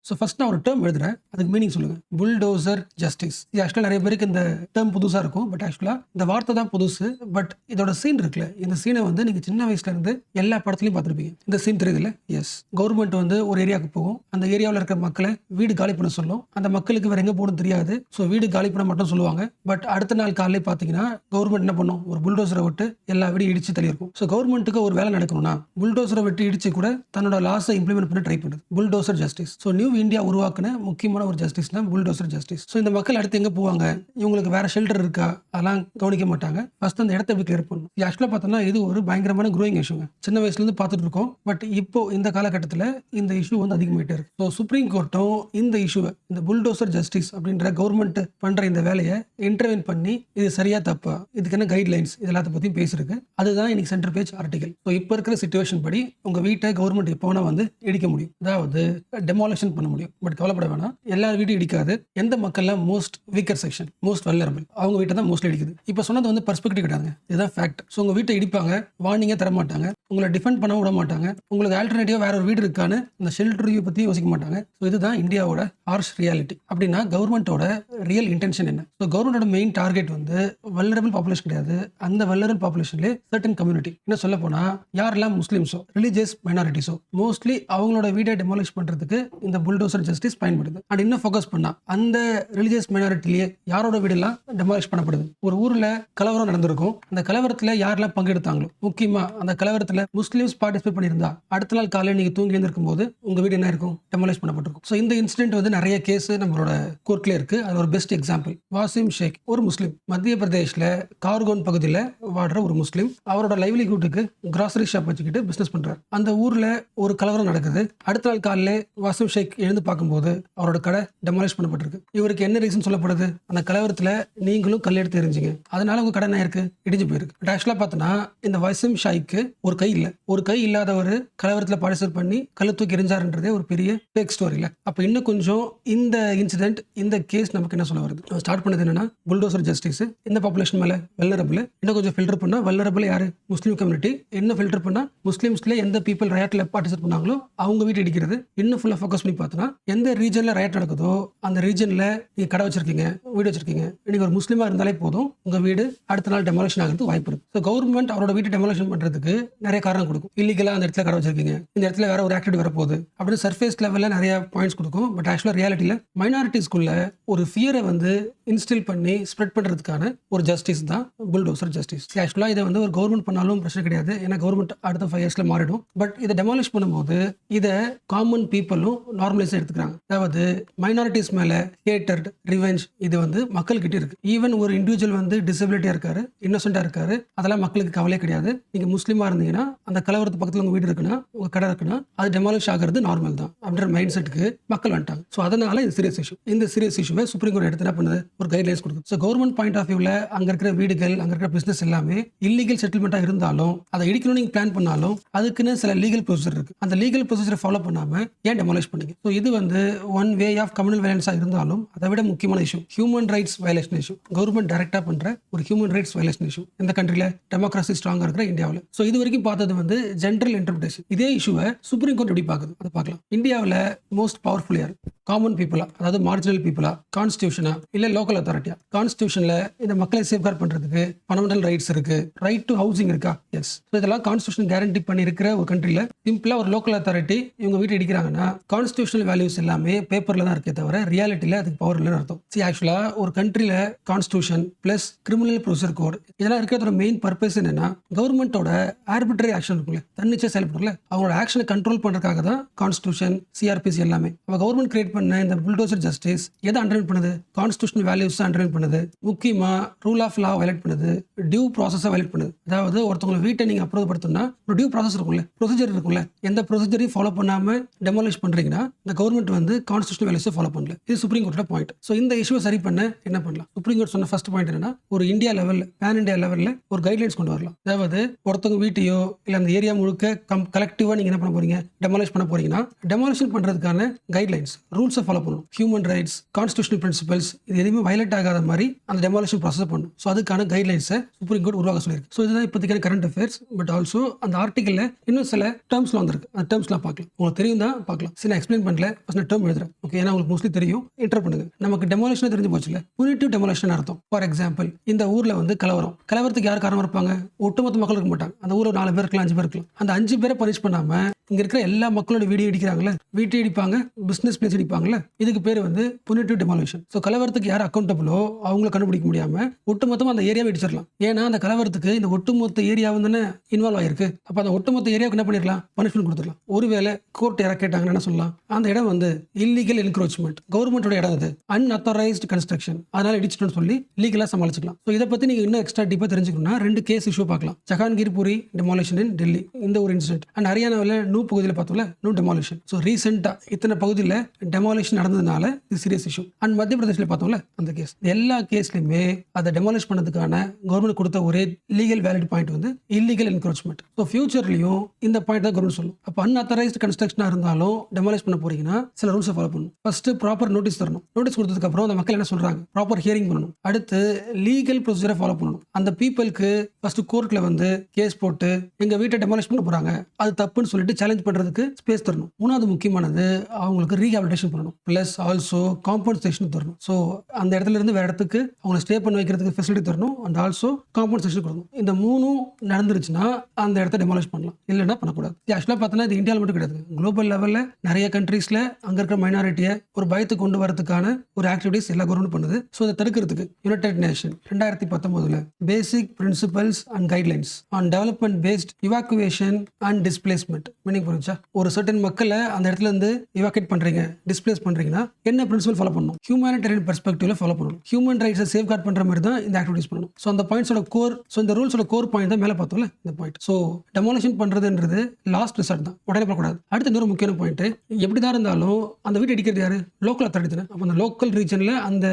So first நான் ஒரு term எழுதுறேன், அதுக்கு மீனிங் சொல்லுங்க. Bulldozer justice. இது ஆக்சுவலாக நிறைய பேருக்கு இந்த டேர்ம் புதுசாக இருக்கும். பட் ஆக்சுவலாக இந்த வார்த்தை தான் புதுசு. பட் இதோட சீன் இருக்குல்ல, இந்த சீனை வந்து நீங்கள் சின்ன வயசுல இருந்து எல்லா படத்துலையும் பார்த்துருப்பீங்க. இந்த சீன் தெரியுதுல்ல? எஸ். கவர்மெண்ட் வந்து ஒரு ஏரியாவுக்கு போகும், அந்த ஏரியாவில் இருக்கிற மக்களை வீடு காலி பண்ண சொல்லும். அந்த மக்களுக்கு வேற எங்கே போகணும் தெரியாது. ஸோ வீடு காலி பண்ண மட்டும் சொல்லுவாங்க. பட் அடுத்த நாள் காலையில் பார்த்தீங்கன்னா கவர்மெண்ட் என்ன பண்ணும், ஒரு புல்டோசரை விட்டு எல்லா வீடும் இடிச்சு தள்ளியிருக்கும். ஸோ கவர்மெண்ட்டுக்கு ஒரு வேலை நடக்கணும்னா புல்டோசரை விட்டு இடிச்சு கூட தன்னோட லாஸை இம்ப்ளிமெண்ட் பண்ண ட்ரை பண்ணுது. Bulldozer justice. So new India உருவாக்குன முக்கியமான ஒரு ஜஸ்டிஸ்னா புல்டோசர் ஜஸ்டிஸ். ஸோ இந்த மக்கள் அடுத்து எங்கே போவாங்க, இவங்களுக்கு வேற ஷெல்டர் இருக்கா, அதெல்லாம் கவனிக்க மாட்டாங்க. ஃபர்ஸ்ட் அந்த இடத்த எப்படி கிளியர் பண்ணணும். ஆக்சுவலாக பார்த்தோம்னா இது ஒரு பயங்கரமான க்ரோயிங் இஷ்யூங்க. சின்ன வயசுலேருந்து பார்த்துட்டு இருக்கோம். பட் இப்போ இந்த காலகட்டத்தில் இந்த இஷ்யூ வந்து அதிகமாகிட்டே இருக்கு. ஸோ சுப்ரீம் கோர்ட்டும் இந்த இஷ்யூவை, இந்த புல்டோசர் ஜஸ்டிஸ் அப்படின்ற கவர்மெண்ட் பண்ற இந்த வேலையை இன்டர்வென் பண்ணி இது சரியா தப்பா, இதுக்கு என்ன கைட்லைன்ஸ், இது எல்லாத்த பற்றியும் பேசிருக்கு. அதுதான் இன்னைக்கு சென்டர் பேஜ் ஆர்டிகல். ஸோ இப்போ இருக்கிற சிச்சுவேஷன் படி உங்க வீட்டை கவர்மெண்ட் எப்போ வேணா வந்து இடிக்க முடியும், அதாவது டெமாலிஷன் பண்ண முடியும். பட் கவலைப்பட வேணாம், எல்லா வீடும் இடிக்காது. எந்த மக்கள்லாம் most weaker section, most vulnerable, அவங்க வீட்டை தான் மோஸ்ட்லி இடிக்குது. இப்போ சொன்னது வந்து பெர்ஸ்பெக்டிவ் கிடையாதுங்க, இதுதான் ஃபேக்ட். ஸோ உங்க வீட்டை இடிப்பாங்க, வார்னிங்கே தர மாட்டாங்க, உங்களை டிஃபெண்ட் பண்ண விட மாட்டாங்க, உங்களுக்கு ஆல்டர்னேட்டிவா வேற ஒரு வீடு இருக்கான்னு இந்த ஷெல்டர் ரிவ்யூ பத்தி யோசிக்க மாட்டாங்க. ஸோ இதுதான் இந்தியாவோட ஹார்ஷ் ரியாலிட்டி. அப்படின்னா கவர்மெண்டோட ரியல் இன்டென்ஷன் என்ன? ஸோ கவர்மெண்டோட மெயின் டார்கெட் வந்து வல்னரபிள் பாப்புலேஷன் கிடையாது. அந்த வல்னரபிள் பாப்புலேஷன்லேயே சர்டன் கம்யூனிட்டி, என்ன சொல்ல போனா யாரெல்லாம் முஸ்லிம்ஸோ, ரிலீஜியஸ் மைனாரிட்டிஸோ, மோஸ்ட்லி அவங்களோட வீடை டெமாலிஷ் பண்றதுக்கு இந்த புல்டோசர் ஜஸ்டிஸ் பயன்படுது. அண்ட் இன்னும் ஃபோக்கஸ் பண்ணா அந்த ரிலீஜியஸ் மைனாரிட்டிலேயே யாரோட வீடெல்லாம் டெமாலிஷ் பண்ணப்படுது. ஒரு ஊர்ல கலவரம் நடந்திருக்கும், அந்த கலவரத்துல யாரெல்லாம் பங்கெடுத்தாங்களோ, முக்கியமா அந்த கலவரத்துல முஸ்லிம்ஸ் பார்ட்டிசிபேட் பண்ணியிருந்தா அடுத்த நாள் காலையில் நீங்க தூங்கி எழுந்திருக்கும் போது உங்க வீடு என்ன இருக்கும், டெமாலிஷ் பண்ணப்பட்டிருக்கும். ஸோ இந்த இன்சிடென்ட் வந்து நிறைய கேஸ் நம்மளோட கோர்ட்ல இருக்கு. அது ஒரு பெஸ்ட் எக்ஸாம்பிள். வாசிம் ஷேக் ஒரு முஸ்லீம், மத்திய பிரதேஷ்ல கார்கோன் பகுதியில் வாழ்ற ஒரு முஸ்லீம். அவரோட லைவ்லிஹுட்டுக்கு கிராசரி ஷாப் வச்சுக்கிட்டு பிசினஸ் பண்றாரு. அந்த ஊர்ல ஒரு கலவரம் நடக்குது. அடுத்த நாள் காலையில் வாசிம் ஷேக் எழுந்து பார்க்கும்போது அவரோட கடை டெமாலிஷ் பண்ணப்பட்டிருக்கு. இவருக்கு என்ன ரீசன் சொல்லப்படுது, அந்த கலவரத்துல நீங்களும் கல் எடுத்து எரிஞ்சிங்க, அதனால உங்க கடை என்ன இருக்கு, இடிஞ்சு போயிருக்கு. பட் ஆக்சுவலா பார்த்தோன்னா இந்த வாசிம் ஷேக்கு ஒரு கை இல்ல, ஒரு கை இல்லாதவர் கலவரத்துல பார்ட்டிசிபேட் பண்ணி கல்ல தூக்கி எரிஞ்சாருன்றதே ஒரு பெரிய ஃபேக் ஸ்டோரி இல்ல. அப்ப இன்னும் கொஞ்சம் இந்த இன்சிடென்ட், இந்த கேஸ் நமக்கு என்ன சொல்ல வருது, ஸ்டார்ட் பண்ணது என்னன்னா புல்டோசர் ஜஸ்டிஸ். இந்த பாப்புலேஷன் மேல வெல்னரபிள், இன்னும் கொஞ்சம் ஃபில்டர் பண்ணா வெல்னரபிள் யாரு, முஸ்லீம் கம்யூனிட்டி. இன்னும் ஃபில்டர் பண்ணா முஸ்லிம்ஸ்ல எந்த பீப்பிள் ரயட்ல பார்ட்டிசிபேட் பண்ணாங்களோ அவங்க வீட்டு இடிக்கிறது. இன்னும் ஃபுல்லா ஃபோக்கஸ் பண்ணி பார்த்தோன்னா எந்த ரீஜன்ல ரயட் நடக்குதோ அந்த ரீஜன்ல நீங்க கடை வச்சிருக்கீங்க, வீடு வச்சிருக்கீங்க, நீங்க ஒரு முஸ்லீமா இருந்தாலே போதும் உங்க வீடு அடுத்த நாள் டெமாலிஷன் ஆகிறதுக்கு வாய்ப்பு இருக்கு. ஸோ கவர்மெண்ட் அவரோட வீட்டை டெமாலிஷன் பண்றதுக்கு நிறைய காரணம் கொடுக்கும். இல்லீகலா அந்த இடத்துல கடை வச்சிருக்கீங்க, இந்த இடத்துல வேற ஒரு ஆக்டிவிட்டி வரப்போகுது அப்படின்னு சர்ஃபேஸ் லெவல்ல நிறைய பாயிண்ட்ஸ் கொடுக்கும். பட் ஆக்சுவலா ரியாலிட்டியில மைனாரிட்டிஸ்குள்ள ஒரு ஃபியரை வந்து இன்ஸ்டில் பண்ணி ஸ்ப்ரெட் பண்றதுக்கான ஒரு ஜஸ்டிஸ் தான் புல்டோசர் ஜஸ்டிஸ். ஆக்சுவலா இதை வந்து ஒரு கவர்மெண்ட் பண்ணாலும் பிரச்சனை கிடையாது, ஏன்னா கவர்மெண்ட் அடுத்த 5 இயர்ஸ்ல மாறிடும். பட் இதை டெமாலிஷ் பண்ணும்போது இதை காமன் பீப்புளும் நார்மலைஸா எடுத்துக்கிறாங்க. அதாவது மைனாரிட்டிஸ் மேல ஹேட்டட், ரிவெஞ்ச் இது வந்து மக்கள்கிட்ட இருக்கு. ஈவன் ஒரு இண்டிவிஜுவல் வந்து டிசபிலிட்டியா இருக்காரு, இன்னோசென்டா இருக்காரு, அதெல்லாம் மக்களுக்கு கவலையே கிடையாது. நீங்க முஸ்லீமா இருந்தீங்கன்னா அந்த கலவரத்து பக்கத்துல உங்க வீடு இருக்குன்னா, உங்க கடை இருக்குன்னா அது டெமாலிஷ் ஆகிறது நார்மல் தான் அப்படின்ற மைண்ட் செட்டுக்கு மக்கள் வந்துட்டாங்க. ஸோ அதனால இது சீரியஸ் இஷ்யூ. இந்த சீரியஸ் இஷ்யூவை சுப்ரீம் கோர்ட் எடுத்து என்ன பண்ணுது, ஒரு கைட்லைன்ஸ் கொடுக்குது. ஸோ கவர்மெண்ட் பாயிண்ட் ஆஃப் வியூல அங்க இருக்கிற வீடுகள், அங்க இருக்கிற பிசினஸ் எல்லாமே இல்லீகல் செட்டில்மெண்டா இருந்தாலும் அதை இடிக்கணும் நீங்க பிளான் பண்ணாலும் அதுக்குன்னு சில லீகல் ப்ரொசீஜர் இருக்கு. அந்த லீகல் ப்ரொசீஜரை ஃபாலோ பண்ணாம ஏன் டெமாலிஷ் பண்ணீங்க? ஸோ இது வந்து ஒன் வே ஆஃப் கம்யூனல் வயலன்ஸா இருந்தாலும் அதை விட முக்கியமான issue human rights violation issue. Government டைரக்டா பண்ற ஒரு ஹியூமன் ரைட்ஸ் வயலேஷன் இஷ்யூ இந்த கண்ட்ரில டெமோக்ரஸி ஸ்ட்ராங்கா இருக்கிற இந்தியாவில். ஸோ இது வரைக்கும் பார்த்தது வந்து ஜென்ரல் இன்டர்பிரேஷன். இதே இஷ்யூவை சுப்ரீம் கோர்ட் எப்படி பார்க்குது அதை பார்க்கலாம். இந்தியாவில் மோஸ்ட் பவர்ஃபுல் யார், காமன் பீப்புளா, அதாவது மார்ஜினல் பீப்புளா, கான்ஸ்டியூஷனா இல்ல லோக்கல் அத்தாரிட்டியா? கான்ஸ்டியூஷன்ல இந்த மக்களை சேஃப்கார்ட் பண்றதுக்கு ஃபண்டமெண்டல் ரைட்ஸ் இருக்கு, ரைட் டு ஹவுசிங் இருக்கா? எஸ். ஸோ இதெல்லாம் கான்ஸ்டியூஷன் கேரண்டி பண்ணி இருக்கிற ஒரு கண்ட்ரில சிம்பிளா ஒரு லோக்கல் அத்தாரிட்டி இவங்க வீட்டு இடிக்கிறாங்கன்னா கான்ஸ்டியூஷனல் வேல்யூஸ் எல்லாமே பேப்பர்ல தான் இருக்கே தவிர ரியாலிட்டியில அதுக்கு பவர் இல்லைன்னு அர்த்தம். சரி, ஆக்சுவலா ஒரு கண்ட்ரில constitution plus criminal procedure code இதெல்லாம் இருக்கிறதோட மெயின் பர்பஸ் என்னன்னா கவர்மெண்டோட ஆர்பிட்ரரி ஆக்ஷன் இருக்குல்ல, தன்னிச்சையா செயல்படுறல, அவங்களோட ஆக்ஷனை கண்ட்ரோல் பண்றதுக்காக தான் கான்ஸ்டியூஷன், சிஆர்பிசி எல்லாமே. அவ கவர்மெண்ட் கிரியேட் பண்ண இந்த புல்டோசர் ஜஸ்டிஸ் எதை அண்டர்லைன் பண்ணுது, கான்ஸ்டியூஷனல் வேல்யூஸ் அண்டர்லைன் பண்ணுது, முக்கியமா ரூல் ஆஃப் லா வயலேட் பண்ணுது, டியூ ப்ராசஸை வயலேட் பண்ணுது. அதாவது ஒருத்தவங்க வீட்டை நீங்க அப்ரூவ் ஒரு டியூ ப்ராசஸ் இருக்கும்ல, ப்ரொசீஜர் இருக்கும்ல, எந்த ப்ரொசீஜரையும் ஃபாலோ பண்ணாம டெமாலிஷ் பண்றீங்கன்னா இந்த கவர்மெண்ட் வந்து கான்ஸ்டியூஷனல் வேல்யூஸை ஃபாலோ பண்ணல. இது சுப்ரீம் கோர்ட்டோட பாயிண்ட். ஸோ இந்த இஷ்யூவை சரி பண்ண என்ன பண்ணலாம்? சுப்ரீம் கோர்ட் சொன்ன ஃபர்ஸ்ட் பாயிண்ட் என்னன்னா ஒரு இந்தியா லெவல்ல, பேன் இந்தியா லெவல்ல ஒரு கைட்லைன்ஸ் கொண்டு வரலாம். அதாவது ஒருத்தவங்க வீட்டையோ இல்ல அந்த ஏரியா முழுக்க கலெக்டிவா நீங்க என்ன பண்ண போறீங்க, டெமாலிஷ் பண்ண போறீங்கன்னா டெமாலிஷன் பண்றதுக்கான கைட்லைன்ஸ், ரூல்ஸை ஃபாலோ பண்ணணும். ஹியூமன் ரைட்ஸ், கான்ஸ்டியூஷனல் பிரின்சிபல்ஸ் இது எதுவுமே வயலேட் ஆகாத மாதிரி அந்த டெமாலிஷன் ப்ராசஸ் பண்ணணும். ஸோ அதுக்கான கைட்லைன்ஸை சுப்ரீம் கோர்ட் உருவாக்க சொல்லியிருக்கு. ஸோ இதுதான் இப்போதைக்கான கரண்ட் அஃபேர்ஸ். பட் ஆல்சோ அந்த ஆர்டிக்கலில் இன்னும் சில டேர்ம்ஸ்லாம் வந்திருக்கு. அந்த டேர்ம்ஸ்லாம் பார்க்கலாம். உங்களுக்கு தெரியும் தான் பார்க்கலாம். சரி, நான் எக்ஸ்பிளைன் பண்ணல, ஃபர்ஸ்ட் நான் டேர்ம் எழுதுறேன். ஓகே, ஏன்னா உங்களுக்கு மோஸ்ட்லி தெரியும். என்டர் பண்ணுங்க. நமக்கு டெமாலிஷன் தெரிஞ்சு போச்சுல, புனிட்டிவ் டெமாலிஷன் அர்த்தம். ஃபார் எக்ஸாம்பிள், இந்த ஊரில் வந்து கலவரத்துக்கு யார் காரணம் இருப்பாங்க? ஒட்டுமொத்த மக்கள் இருக்க மாட்டாங்க. அந்த ஊரில் 4 பேர் இருக்கலாம், 5 பேர் இருக்கலாம். அந்த 5 பேரை பனிஷ் பண்ணாம இங்க இருக்கிற எல்லா மக்களோட வீடியோ இடிக்கிறாங்களே, வீட்டை இடிப்பாங்க, பிசினஸ் பிளேஸ் இடிப்பாங்கல்ல, இதுக்கு பேர் வந்து புனிட்டிவ் டெமாலிஷன். ஸோ கலவரத்துக்கு யார் அக்கௌண்டபிளோ அவங்கள கண்டுபிடிக்க முடியாம ஒட்டுமொத்தமாக அந்த ஏரியாவை இடிச்சிடலாம். ஏன்னா அந்த கலவரத்துக்கு இந்த ஒட்டுமொத்த ஏரியாவும் தானே இன்வால்வ் ஆயிருக்கு. அப்போ அந்த ஒட்டுமொத்த ஏரியாவுக்கு என்ன பண்ணிடலாம்? பனிஷ்மெண்ட் கொடுத்துடலாம். ஒருவேளை கோர்ட் யாரை கேட்டாங்கன்னு என்ன சொல்லலாம்? அந்த இடம் வந்து இல்லீகல் என்க்ரோச்மெண்ட், கவர்மெண்டோட இடம் அது, அன்அத்தாரைஸ்டு கன்ஸ்ட்ரக்ஷன், அதனால இடிச்சிட்டோம்னு சொல்லி லீகலா சமாளிச்சுக்கலாம். ஸோ இதை பத்தி நீங்க இன்னும் எக்ஸ்ட்ரா டீப்பா தெரிஞ்சுக்கணும்னா 2 கேஸ் இஷ்யூ பார்க்கலாம். ஜஹாங்கீர்புரி டெமாலிஷன் இன் டெல்லி, இந்த ஒரு இன்சிடென்ட். அண்ட் ஹரியானாவில் நூ பகுதியில் பார்த்தோம்ல, நூ டெமாலிஷன். ஸோ ரீசெண்டா இத்தனை பகுதியில் டெமாலிஷன் நடந்ததுனால இது சீரியஸ் இஷ்யூ. அண்ட் மத்திய பிரதேசில் பார்த்தோம்ல அந்த கேஸ். எல்லா கேஸ்லையுமே அதை டெமாலிஷ் பண்ணதுக்கான கவர்மெண்ட் கொடுத்த ஒரே லீகல் வேலிட் பாயிண்ட் வந்து இல்லீகல் என்க்ரோச்மெண்ட். ஸோ ஃபியூச்சர்லையும் இந்த பாயிண்ட் தான் கவர்மெண்ட் சொல்லும். அப்போ அன்அத்தாரைஸ்டு கன்ஸ்ட்ரக்ஷனா இருந்தாலும் டெமாலிஷ் பண்ண போறீங்கன்னா சில ரூல்ஸை ஃபாலோ பண்ணணும். ஃபர்ஸ்ட் ப்ராப்பர் நோட்டீஸ் தரணும். நோட்டீஸ் கொடுத்ததுக்கு அப்புறம் அந்த மக்கள் என்ன சொல்றாங்க, ப்ராப்பர் ஹியரிங் பண்ணணும். அடுத்து லீகல் ப்ரொசீஜரை ஃபாலோ பண்ணணும். அந்த பீப்புளுக்கு ஃபர்ஸ்ட் கோர்ட்ல வந்து கேஸ் போட்டு எங்க வீட்டை டெமாலிஷ் பண்ண போறாங்க, அது தப்புன்னு சொல்லிட்டு சேலஞ்ச் பண்றதுக்கு ஸ்பேஸ் தரணும். மூணாவது முக்கியமானது, அவங்களுக்கு ரீஹாபிலிட்டேஷன் பண்ணணும். பிளஸ் ஆல்சோ காம்பன்சேஷன் தரணும். ஸோ அந்த இடத்துல இருந்து வேற இடத்துக்கு அவங்களை ஸ்டே பண்ண வைக்கிறதுக்கு ஃபெசிலிட்டி தரணும். அண்ட் ஆல்சோ காம்பன்சேஷன் கொடுக்கணும். இந்த மூணும் நடந்துருச்சுன்னா அந்த இடத்த டெமாலிஷ் பண்ணலாம், இல்லைன்னா பண்ணக்கூடாது. ஆக்சுவலாக பார்த்தோன்னா இது இந்தியாவில் மட்டும் கிடையாது, குளோபல் லெவலில் நிறைய கண்ட்ரீஸ்ல அங்க இருக்கிற மைனாரிட்டியை ஒரு பயத்தை கொண்டு வரதுக்கான ஒரு ஆக்டிவிட்டிஸ் எல்லா கவர்மெண்ட் பண்ணுது. ஸோ அதை தடுக்கிறதுக்கு united nation 2019 basic principles and guidelines on development based evacuation and displacement. Meaning புரிஞ்சா, ஒரு சர்டன் மக்களை அந்த இடத்துல இருந்து இவாக்குவேட் பண்றீங்க, டிஸ்பிளேஸ் பண்றீங்கன்னா என்ன பிரின்சிபல் ஃபாலோ பண்ணணும்? ஹியூமனிடேரியன் பெர்ஸ்பெக்டிவ்ல ஃபாலோ பண்ணணும். ஹியூமன் ரைட்ஸை சேஃப்கார்ட் பண்ற மாதிரி தான் இந்த ஆக்டிவிட்டிஸ் பண்ணணும். ஸோ அந்த பாயிண்ட்ஸோட கோர், ஸோ இந்த ரூல்ஸோட கோர் பாயிண்ட் தான் மேலே பார்த்தோம்ல இந்த பாயிண்ட். ஸோ டெமாலிஷன் பண்றதுன்றது லாஸ்ட் ரிசல்ட் தான், உடனே பண்ணக்கூடாது. அடுத்து இன்னொரு முக்கியமான பாயிண்ட், எப்படிதான் இருந்தாலும் அந்த வீட்டை அடிக்கிறது யாரு? லோக்கல் அத்தாரிட்டி தானே. அப்போ அந்த லோக்கல் ரீஜன்ல அந்த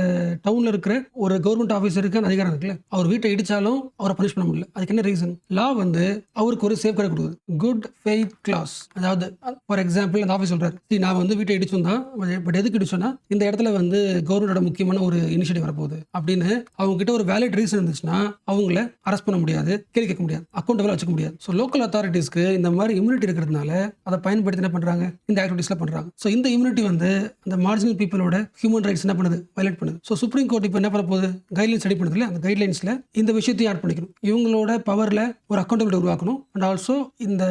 டவுன்ல இருக்கிற ஒரு கவர்மெண்ட் ஆஃபீஸருக்கு அந்த அதிகாரம் இருக்குல்ல, அவர் வீட்டை இடிச்சாலும் அவரை பனிஷ் பண்ண முடியல. அதுக்கு என்ன ரீசன்? லா வந்து அவருக்கு ஒரு சேஃப் கார்டு கொடுக்குது, குட் ஃபெய்த் கிளாஸ். அதாவது ஃபார் எக்ஸாம்பிள் அந்த ஆஃபீஸ் சொல்றாரு, நான் வந்து வீட்டை இடிச்சோம் தான், பட் எதுக்கு இடிச்சோன்னா இந்த இடத்துல வந்து கவர்மெண்டோட முக்கியமான ஒரு இனிஷியேட்டிவ் வரப்போகுது அப்படின்னு அவங்க கிட்ட ஒரு வேலிட் ரீசன் இருந்துச்சுன்னா அவங்கள அரெஸ்ட் பண்ண முடியாது, கேள்வி கேட்க முடியாது, அக்கௌண்டபிளா வச்சுக்க முடியாது. ஸோ லோக்கல் அத்தாரிட்டிஸ்க்கு இந்த மாதிரி இம்யூனிட்டி இருக்கிறதுனால அதை பயன்படுத்தி என்ன பண்றாங்க, இந்த ஆக்டிவிட்டிஸ்ல பண்றாங்க. ஸோ இந்த இம்யூனிட்டி வந்து அந்த மார்ஜினல் பீப்புளோட ஹியூமன் ரைட்ஸ் என்ன பண்ணுது, வயலேட் பண்ணுது. ஸோ சுப்ரீம் கோர்ட் இப்போ என்ன பண்ண போகுது, கைட்லைன்ஸ் ரெடி பண்ணுதுல, அந்த கைட்லைன்ஸ்ல இந்த விஷயத்தையும் ஆட் பண்ணிக்கணும். இவங்களோட பவர்ல ஒரு அக்கௌண்டபிலிட்டி உருவாக்கணும். அண்ட் ஆல்சோ இந்த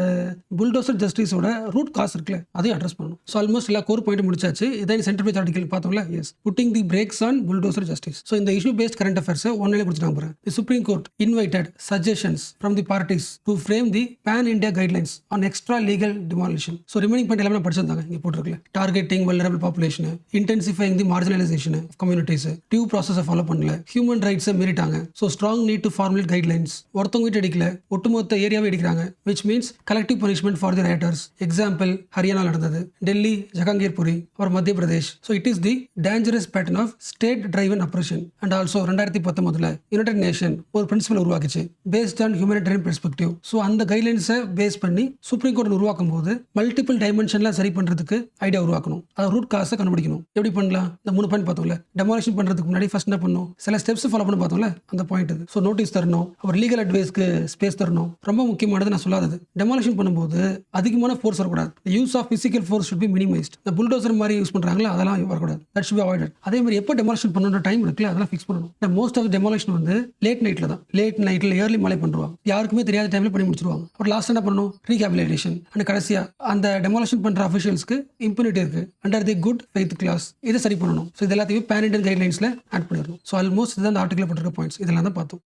புல்டோசர் ஜஸ்டிஸோட ரூட் காஸ் இருக்குல்ல, அதையும் அட்ரஸ் பண்ணணும். ஸோ ஆல்மோஸ்ட் எல்லா கோர் பாயிண்ட் முடிச்சாச்சு. இதான் சென்டர் பேஜ் ஆர்டிகல் பார்த்தோம்ல. Yes, putting the brakes on bulldozer justice. So இந்த இஷ்யூ பேஸ்ட் கரண்ட் அஃபேர்ஸ் ஒன்னிலே கொடுத்துட்டாங்க பாருங்க. The supreme court invited suggestions from the parties to frame the pan India guidelines on extra legal demolition. So remaining point எல்லாமே படிச்சிருந்தாங்க, இங்கே போட்டிருக்கல. Targeting vulnerable population, இன்டென்சிஃபைங் the marginalisation of communities, due ப்ராசஸை follow பண்ணல, human ரைட்ஸை மீறிட்டாங்க. So strong need to formulate guidelines. ஒருத்தவங்க வீட்டு அடிக்கல, ஒட்டுமொத்த ஏரியாவே அடிக்கிறாங்க, which means collective punishment for the rioters. Example Haryana நடந்தது, டெல்லி, ஜஹாங்கீர்புரி, அப்புறம் Madhya Pradesh. So it is the dangerous pattern of state driven oppression. And also 2019 united nation ஒரு பிரின்சிபல் உருவாக்கிச்சு, based on humanitarian perspective. So அந்த கைட்லைன்ஸை பேஸ் பண்ணி சுப்ரீம் கோர்ட் உருவாக்கும் போது multiple டைமென்ஷன்லாம் சரி பண்றதுக்கு ஐடியா உருவாக்கணும். அதை ரூட் காஸை கண்டுபிடிக்கணும். எப்படி பண்ணலாம்? இந்த 3 பாயிண்ட் பார்த்தோம்ல. டெமாலிஷன் பண்றதுக்கு முன்னாடி ஃபர்ஸ்ட் என்ன பண்ணணும், சில ஸ்டெப்ஸ் ஃபாலோ பண்ண பார்த்தோம்ல, அந்த பாயிண்ட் இது. ஸோ நோட்டீஸ் தரணும், அப்புறம் லீகல் அட்வைஸ்க்கு ஸ்பேஸ் தரணும். ரொம்ப முக்கியமானது நான் சொல்லாதது, டெமாலிஷன் பண்ணும்போது அதிகமான ஃபோர்ஸ் வரக்கூடாது. Use of physical force should be minimized. இந்த புல்டோசர் மாதிரி யூஸ் பண்றாங்களா, அதெல்லாம் வரக்கூடாது. That should be avoided. அதே மாதிரி எப்போ டெமாலிஷன் பண்ணணுன்ற டைம் இருக்குல்ல, அதெல்லாம் ஃபிக்ஸ் பண்ணணும். மோஸ்ட் ஆஃப் டெமாலிஷன் வந்து லேட் நைட்ல தான், லேட் நைட்ல ஏர்லி மழை பண்ணுவாங்க, யாருக்குமே தெரியாத டைம்ல பண்ணி முடிச்சிருவாங்க. அப்புறம் லாஸ்ட் என்ன பண்ணணும், ரீஹாபிலிட்டேஷன். அண்ட் கடைசியா அந்த டெமாலிஷன் பண்ற அஃபிஷியல்ஸ்க்கு இம்யூனிட்டி இருக்கு under the good faith clause, இதை சரி பண்ணணும். ஸோ இது எல்லாத்தையும் பேன் இண்டியன் கைட்லைன்ஸ்ல ஆட் பண்ணிடணும். ஸோ ஆல்மோஸ்ட் இதுதான் அந்த ஆர்டிகல் போட்டிருக்க பாயிண்ட்ஸ், இதெல்லாம் தான் பார்த்தோம்.